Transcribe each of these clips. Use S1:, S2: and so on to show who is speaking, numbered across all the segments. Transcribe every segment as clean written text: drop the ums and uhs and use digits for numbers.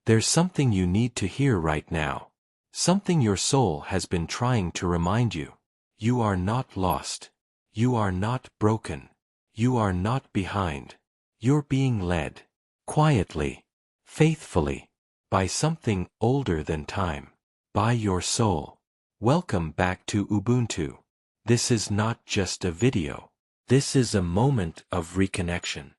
S1: There's something you need to hear right now. Something your soul has been trying to remind you. You are not lost. You are not broken. You are not behind. You're being led, quietly, faithfully, by something older than time, by your soul. Welcome back to Ubuntu. This is not just a video. This is a moment of reconnection.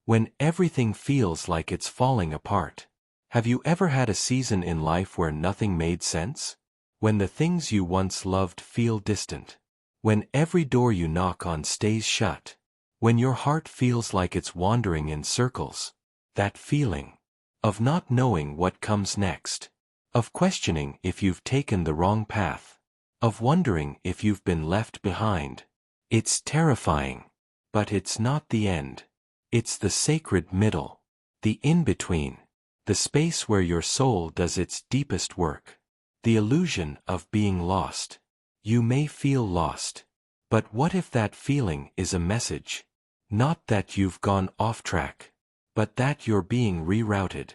S1: When everything feels like it's falling apart. Have you ever had a season in life where nothing made sense? When the things you once loved feel distant? When every door you knock on stays shut? When your heart feels like it's wandering in circles? That feeling of not knowing what comes next, of questioning if you've taken the wrong path, of wondering if you've been left behind. It's terrifying, but it's not the end. It's the sacred middle, the in-between. The space where your soul does its deepest work. The illusion of being lost. You may feel lost. But what if that feeling is a message? Not that you've gone off track, but that you're being rerouted,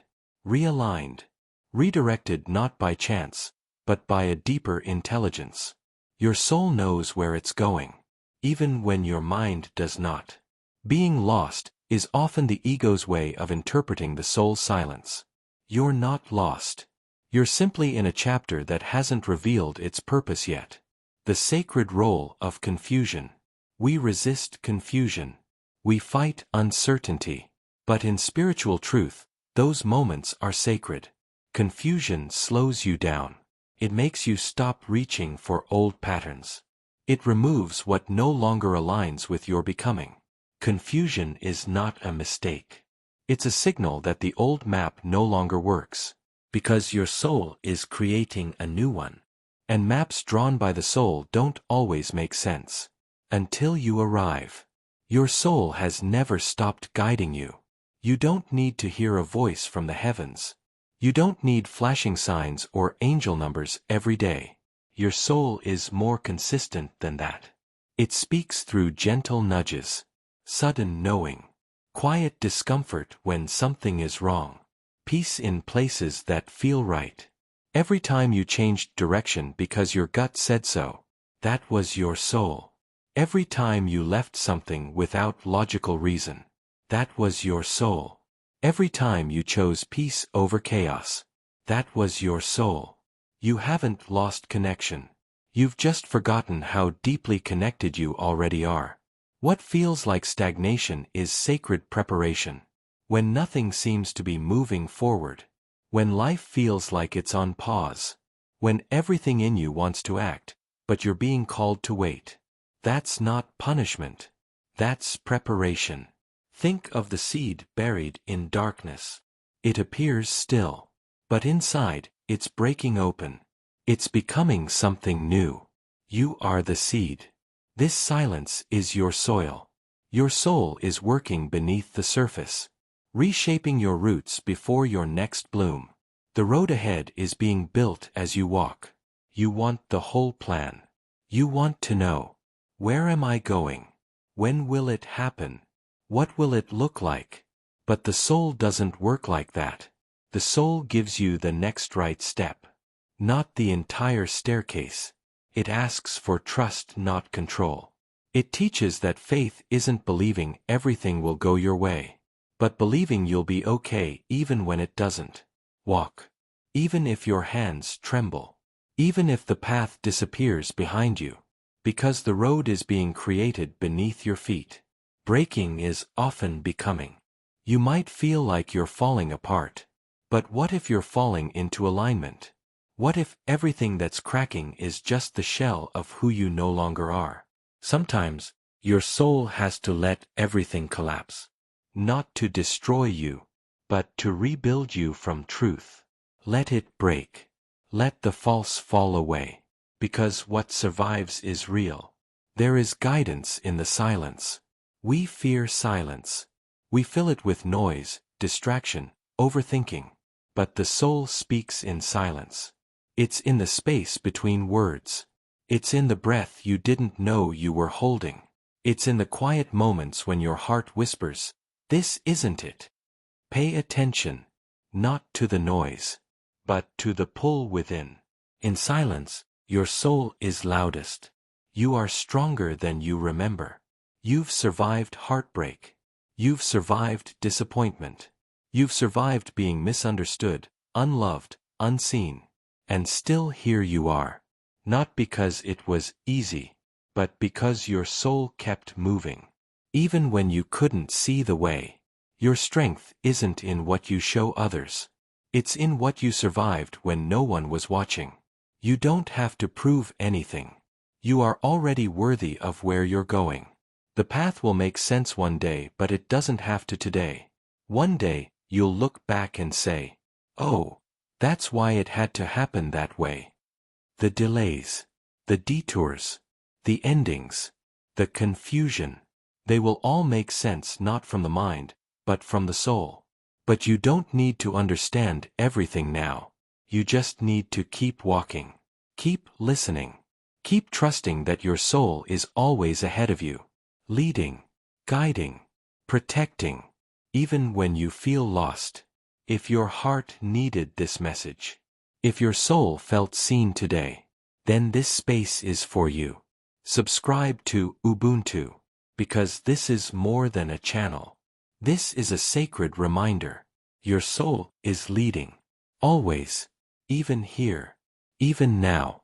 S1: realigned, redirected not by chance, but by a deeper intelligence. Your soul knows where it's going, even when your mind does not. Being lost is often the ego's way of interpreting the soul's silence. You're not lost. You're simply in a chapter that hasn't revealed its purpose yet. The sacred role of confusion. We resist confusion. We fight uncertainty. But in spiritual truth, those moments are sacred. Confusion slows you down. It makes you stop reaching for old patterns. It removes what no longer aligns with your becoming. Confusion is not a mistake. It's a signal that the old map no longer works, because your soul is creating a new one. And maps drawn by the soul don't always make sense. Until you arrive. Your soul has never stopped guiding you. You don't need to hear a voice from the heavens. You don't need flashing signs or angel numbers every day. Your soul is more consistent than that. It speaks through gentle nudges. Sudden knowing. Quiet discomfort when something is wrong. Peace in places that feel right. Every time you changed direction because your gut said so, that was your soul. Every time you left something without logical reason, that was your soul. Every time you chose peace over chaos, that was your soul. You haven't lost connection. You've just forgotten how deeply connected you already are. What feels like stagnation is sacred preparation. When nothing seems to be moving forward. When life feels like it's on pause. When everything in you wants to act, but you're being called to wait. That's not punishment. That's preparation. Think of the seed buried in darkness. It appears still. But inside, it's breaking open. It's becoming something new. You are the seed. This silence is your soil. Your soul is working beneath the surface, reshaping your roots before your next bloom. The road ahead is being built as you walk. You want the whole plan. You want to know, where am I going? When will it happen? What will it look like? But the soul doesn't work like that. The soul gives you the next right step, not the entire staircase. It asks for trust, not control. It teaches that faith isn't believing everything will go your way, but believing you'll be okay even when it doesn't. Walk. Even if your hands tremble. Even if the path disappears behind you. Because the road is being created beneath your feet. Breaking is often becoming. You might feel like you're falling apart. But what if you're falling into alignment? What if everything that's cracking is just the shell of who you no longer are? Sometimes, your soul has to let everything collapse. Not to destroy you, but to rebuild you from truth. Let it break. Let the false fall away. Because what survives is real. There is guidance in the silence. We fear silence. We fill it with noise, distraction, overthinking. But the soul speaks in silence. It's in the space between words. It's in the breath you didn't know you were holding. It's in the quiet moments when your heart whispers, "This isn't it." Pay attention. not to the noise, but to the pull within. In silence, your soul is loudest. You are stronger than you remember. You've survived heartbreak. You've survived disappointment. You've survived being misunderstood, unloved, unseen. And still here you are. Not because it was easy, but because your soul kept moving. Even when you couldn't see the way. Your strength isn't in what you show others. It's in what you survived when no one was watching. You don't have to prove anything. You are already worthy of where you're going. The path will make sense one day, but it doesn't have to today. One day, you'll look back and say, "Oh, that's why it had to happen that way." The delays, the detours, the endings, the confusion, they will all make sense not from the mind, but from the soul. But you don't need to understand everything now. You just need to keep walking. Keep listening. Keep trusting that your soul is always ahead of you. Leading, guiding, protecting, even when you feel lost. If your heart needed this message, if your soul felt seen today, then this space is for you. Subscribe to Ubuntu, because this is more than a channel. This is a sacred reminder. Your soul is leading. Always. Even here. Even now.